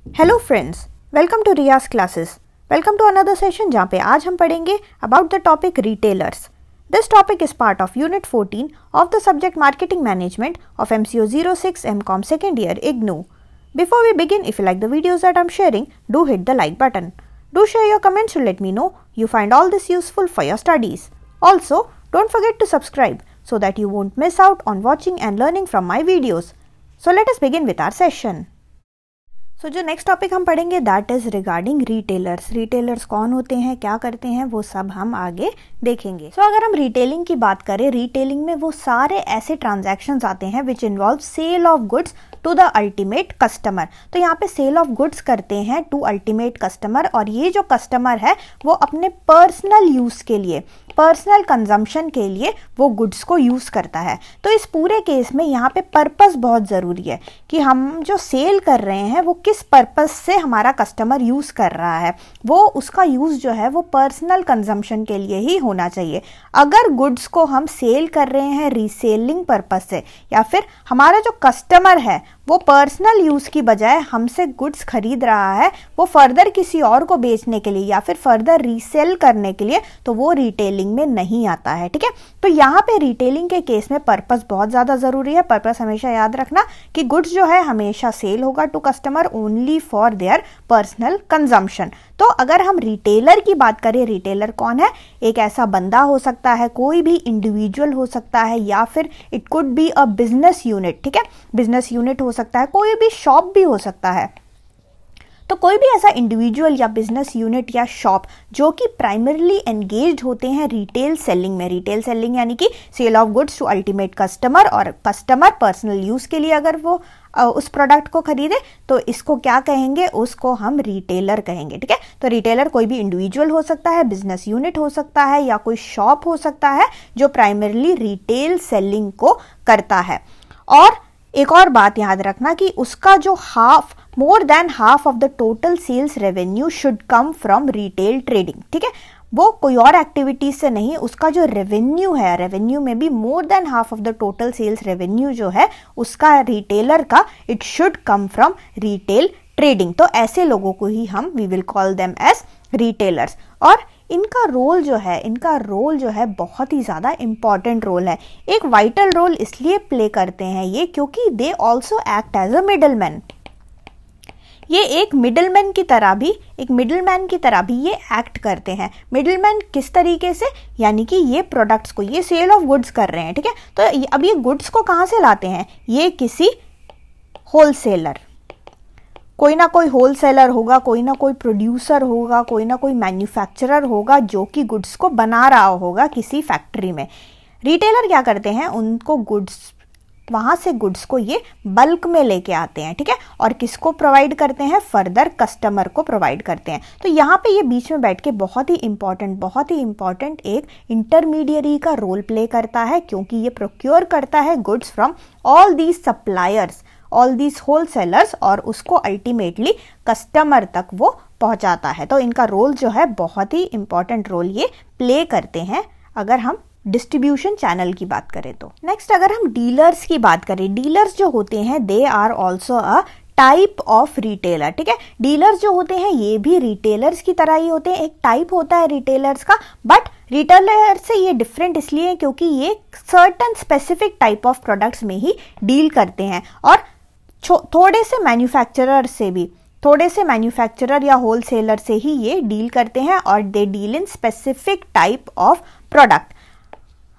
Hello friends, welcome to Riyaz classes. Welcome to another session जहाँ पे आज हम पढ़ेंगे about the topic retailers. This topic is part of unit 14 of the subject marketing management of MCO 06 MCOM second year IGNOU. Before we begin, if you like the videos that I'm sharing, do hit the like button. Do share your comments to let me know you find all this useful for your studies. Also, don't forget to subscribe so that you won't miss out on watching and learning from my videos. So let us begin with our session. जो next topic हम पढ़ेंगे that is regarding retailers. Retailers कौन होते हैं, क्या करते हैं, वो सब हम आगे देखेंगे। अगर हम रिटेलिंग की बात करें, रिटेलिंग में वो सारे ऐसे ट्रांजैक्शंस आते हैं which involve sale of goods to the ultimate customer. तो यहाँ पे सेल ऑफ गुड्स करते हैं टू अल्टीमेट कस्टमर, और ये जो कस्टमर है वो अपने पर्सनल यूज के लिए, पर्सनल कंजम्पशन के लिए वो गुड्स को यूज करता है। तो इस पूरे केस में यहाँ पे पर्पस बहुत जरूरी है कि हम जो सेल कर रहे हैं वो किस पर्पस से हमारा कस्टमर यूज कर रहा है, वो उसका यूज जो है वो पर्सनल कंजम्पशन के लिए ही होना चाहिए। अगर गुड्स को हम सेल कर रहे हैं रीसेलिंग पर्पस से, या फिर हमारा जो कस्टमर है वो पर्सनल यूज की बजाय हमसे गुड्स खरीद रहा है वो फर्दर किसी और को बेचने के लिए या फिर फर्दर रीसेल करने के लिए, तो वो रिटेलिंग में नहीं आता है। ठीक है, तो यहाँ पे रिटेलिंग के केस में पर्पस बहुत ज्यादा जरूरी है। पर्पस हमेशा याद रखना कि गुड्स जो है हमेशा सेल होगा to customer only for their personal consumption. तो अगर हम रिटेलर की बात करें, रिटेलर कौन है? एक ऐसा बंदा हो सकता है, कोई भी इंडिविजुअल हो सकता है, या फिर it could be a business unit. ठीक है, बिजनेस यूनिट हो सकता है, कोई भी शॉप भी हो सकता है। तो कोई भी ऐसा इंडिविजुअल या बिजनेस यूनिट या शॉप जो कि प्राइमरीली एंगेज्ड होते हैं रिटेल सेलिंग में। रिटेल सेलिंग यानी कि sale of goods to ultimate customer, और कस्टमर पर्सनल यूज के लिए अगर वो उस प्रोडक्ट को खरीदे तो इसको क्या कहेंगे? उसको हम रिटेलर कहेंगे। ठीक है, तो रिटेलर कोई भी इंडिविजुअल हो सकता है, बिजनेस यूनिट हो सकता है, या कोई शॉप हो सकता है जो प्राइमरीली रिटेल सेलिंग को करता है। और एक और बात याद रखना कि उसका जो more than half of the total sales revenue should come from retail trading. ठीक है, वो कोई और एक्टिविटीज से नहीं, उसका जो रेवेन्यू है, रेवेन्यू में भी more than half of the total sales revenue जो है उसका रिटेलर का, it should come from retail trading. तो ऐसे लोगों को ही हम we will call them as retailers. और इनका रोल जो है बहुत ही ज़्यादा इंपॉर्टेंट रोल है। एक वाइटल रोल इसलिए प्ले करते हैं ये क्योंकि they also act as a middleman. ये एक मिडलमैन की तरह भी ये एक्ट करते हैं। मिडलमैन किस तरीके से? यानी कि ये प्रोडक्ट्स को, ये सेल ऑफ गुड्स कर रहे हैं। ठीक है, तो अब ये गुड्स को कहाँ से लाते हैं? ये किसी होलसेलर, कोई ना कोई होलसेलर होगा, कोई ना कोई प्रोड्यूसर होगा, कोई ना कोई मैन्युफैक्चरर होगा जो कि गुड्स को बना रहा होगा किसी फैक्ट्री में। रिटेलर क्या करते हैं? उनको गुड्स, वहां से गुड्स को ये बल्क में लेके आते हैं। ठीक है, और किसको प्रोवाइड करते हैं? फर्दर कस्टमर को प्रोवाइड करते हैं। तो यहाँ पे ये बीच में बैठ के बहुत ही इंपॉर्टेंट एक इंटरमीडियरी का रोल प्ले करता है, क्योंकि ये प्रोक्योर करता है goods from all these suppliers, all these wholesalers, और उसको अल्टीमेटली कस्टमर तक वो पहुंचाता है। तो इनका रोल जो है बहुत ही इंपॉर्टेंट रोल ये प्ले करते हैं अगर हम डिस्ट्रीब्यूशन चैनल की बात करें तो। नेक्स्ट अगर हम डीलर्स की बात करें, डीलर्स जो होते हैं they are also a type of retailer. ठीक है, डीलर्स जो होते हैं ये भी रिटेलर्स की तरह ही होते हैं, एक टाइप होता है रिटेलर्स का। बट रिटेलर से ये डिफरेंट इसलिए है क्योंकि ये certain specific type of products में ही डील करते हैं, और थोड़े से मैन्युफैक्चरर या होलसेलर से ही ये डील करते हैं, और they deal in specific type of product.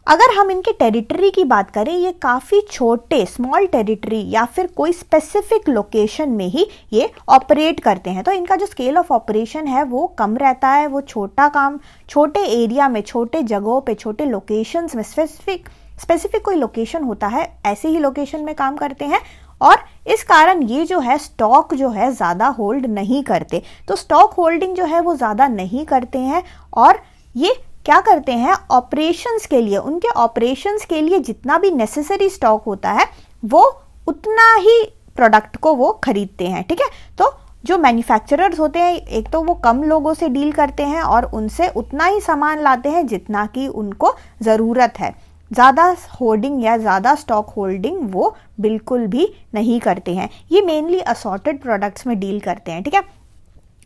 अगर हम इनके टेरिटरी की बात करें, ये काफ़ी छोटे स्मॉल टेरिटरी या फिर कोई स्पेसिफिक लोकेशन में ही ये ऑपरेट करते हैं। तो इनका जो स्केल ऑफ ऑपरेशन है वो कम रहता है, वो छोटा काम छोटे एरिया में, छोटे जगहों पे, छोटे लोकेशंस में, स्पेसिफिक कोई लोकेशन होता है, ऐसे ही लोकेशन में काम करते हैं, और इस कारण ये जो है स्टॉक जो है ज़्यादा होल्ड नहीं करते। तो स्टॉक होल्डिंग जो है वो ज़्यादा नहीं करते हैं, और ये क्या करते हैं? ऑपरेशंस के लिए, उनके ऑपरेशंस के लिए जितना भी नेसेसरी स्टॉक होता है वो उतना ही प्रोडक्ट को वो खरीदते हैं। ठीक है, तो जो मैन्युफैक्चरर्स होते हैं एक तो वो कम लोगों से डील करते हैं और उनसे उतना ही सामान लाते हैं जितना कि उनको ज़रूरत है। ज़्यादा होर्डिंग या ज़्यादा स्टॉक होल्डिंग वो बिल्कुल भी नहीं करते हैं। ये मेनली असॉर्टेड प्रोडक्ट्स में डील करते हैं, ठीक है।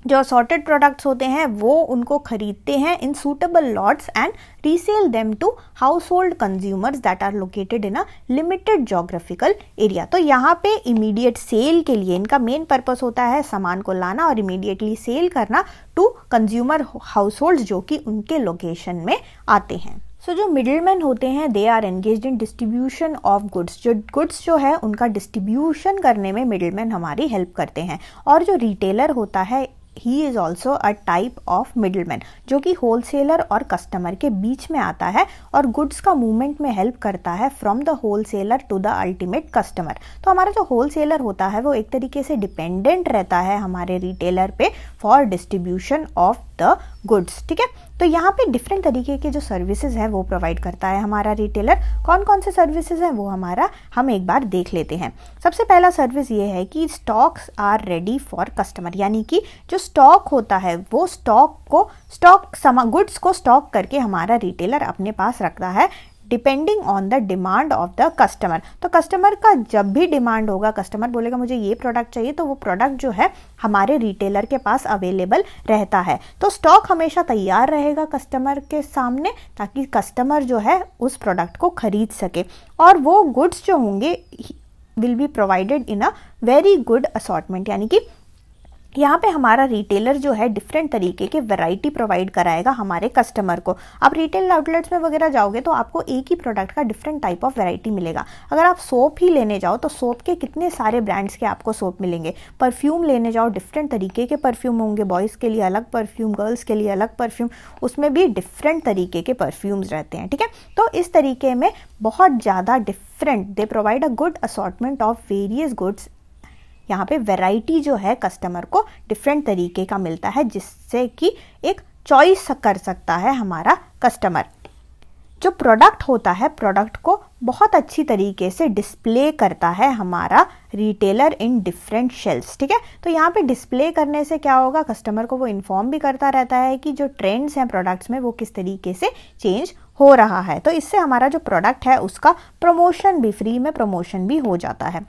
जो असॉर्टेड प्रोडक्ट्स होते हैं वो उनको खरीदते हैं in suitable lots and resell them to household consumers that are located in a limited geographical area. तो यहाँ पे इमीडिएट सेल के लिए इनका मेन पर्पस होता है सामान को लाना और इमीडिएटली सेल करना टू कंज्यूमर हाउस होल्ड जो कि उनके लोकेशन में आते हैं। जो मिडिलमैन होते हैं they are engaged in distribution of goods. जो गुड्स जो है उनका डिस्ट्रीब्यूशन करने में मिडिलमैन हमारी हेल्प करते हैं। और जो रिटेलर होता है he is also a type of middleman जो कि होलसेलर और कस्टमर के बीच में आता है और गुड्स का मूवमेंट में हेल्प करता है from the wholesaler to the ultimate customer. तो हमारा जो होलसेलर होता है वो एक तरीके से डिपेंडेंट रहता है हमारे रिटेलर पे for distribution of the goods, ठीक है। तो यहाँ पे डिफरेंट तरीके के जो सर्विसेज है वो प्रोवाइड करता है हमारा रिटेलर। कौन कौन से सर्विसेज हैं वो हम एक बार देख लेते हैं। सबसे पहला सर्विस ये है कि stocks are ready for customer, यानी कि जो स्टॉक होता है वो गुड्स को स्टॉक करके हमारा रिटेलर अपने पास रखता है depending on the demand of the customer. तो कस्टमर का जब भी डिमांड होगा, कस्टमर बोलेगा मुझे ये प्रोडक्ट चाहिए, तो वो प्रोडक्ट जो है हमारे रिटेलर के पास अवेलेबल रहता है। तो स्टॉक हमेशा तैयार रहेगा कस्टमर के सामने ताकि कस्टमर जो है उस प्रोडक्ट को खरीद सके और वो गुड्स जो होंगे will be provided in a very good assortment, यानी कि यहाँ पे हमारा रिटेलर जो है डिफरेंट तरीके के वैरायटी प्रोवाइड कराएगा हमारे कस्टमर को। आप रिटेल आउटलेट्स में वगैरह जाओगे तो आपको एक ही प्रोडक्ट का डिफरेंट टाइप ऑफ वैरायटी मिलेगा। अगर आप सोप ही लेने जाओ तो सोप के कितने सारे ब्रांड्स के आपको सोप मिलेंगे। परफ्यूम लेने जाओ डिफरेंट तरीके के परफ्यूम होंगे, बॉयज़ के लिए अलग परफ्यूम, गर्ल्स के लिए अलग परफ्यूम, उसमें भी डिफरेंट तरीके के परफ्यूम्स रहते हैं, ठीक है। तो इस तरीके में बहुत ज़्यादा different they provide a good assortment of various goods. यहाँ पे वैरायटी जो है कस्टमर को डिफरेंट तरीके का मिलता है जिससे कि एक चॉइस कर सकता है हमारा कस्टमर। जो प्रोडक्ट होता है प्रोडक्ट को बहुत अच्छी तरीके से डिस्प्ले करता है हमारा रिटेलर इन डिफरेंट शेल्फ्स, ठीक है। तो यहाँ पे डिस्प्ले करने से क्या होगा, कस्टमर को वो इन्फॉर्म भी करता रहता है कि जो ट्रेंड्स हैं प्रोडक्ट्स में वो किस तरीके से चेंज हो रहा है। तो इससे हमारा जो प्रोडक्ट है उसका प्रमोशन भी, फ्री में प्रमोशन भी हो जाता है।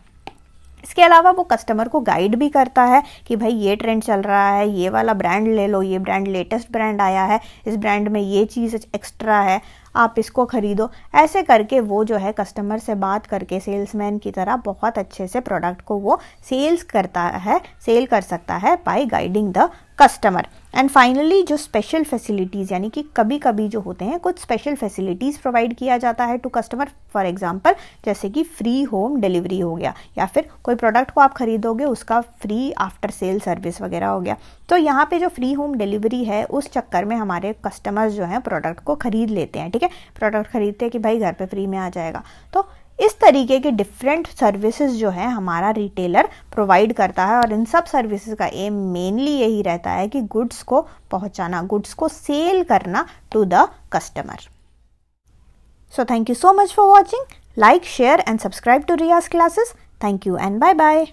इसके अलावा वो कस्टमर को गाइड भी करता है कि भाई ये ट्रेंड चल रहा है, ये वाला ब्रांड ले लो, ये ब्रांड लेटेस्ट ब्रांड आया है, इस ब्रांड में ये चीज़ एक्स्ट्रा है, आप इसको खरीदो। ऐसे करके वो जो है कस्टमर से बात करके सेल्समैन की तरह बहुत अच्छे से प्रोडक्ट को वो सेल कर सकता है by guiding the customer. And finally जो स्पेशल फैसिलिटीज़, यानी कि कभी कभी जो होते हैं कुछ स्पेशल फैसिलिटीज़ प्रोवाइड किया जाता है टू कस्टमर। फॉर एग्जांपल जैसे कि फ्री होम डिलीवरी हो गया, या फिर कोई प्रोडक्ट को आप खरीदोगे उसका फ्री आफ्टर सेल सर्विस वगैरह हो गया। तो यहाँ पे जो फ्री होम डिलीवरी है उस चक्कर में हमारे कस्टमर्स जो हैं प्रोडक्ट को खरीद लेते हैं, ठीक है। प्रोडक्ट खरीदते हैं कि भाई घर पे फ्री में आ जाएगा। तो इस तरीके के डिफरेंट सर्विसेज जो है हमारा रिटेलर प्रोवाइड करता है और इन सब सर्विसेज का एम मेनली यही रहता है कि गुड्स को पहुंचाना, गुड्स को सेल करना to the customer. So thank you so much for watching. Like, share and subscribe to Riyaz classes. Thank you and bye bye.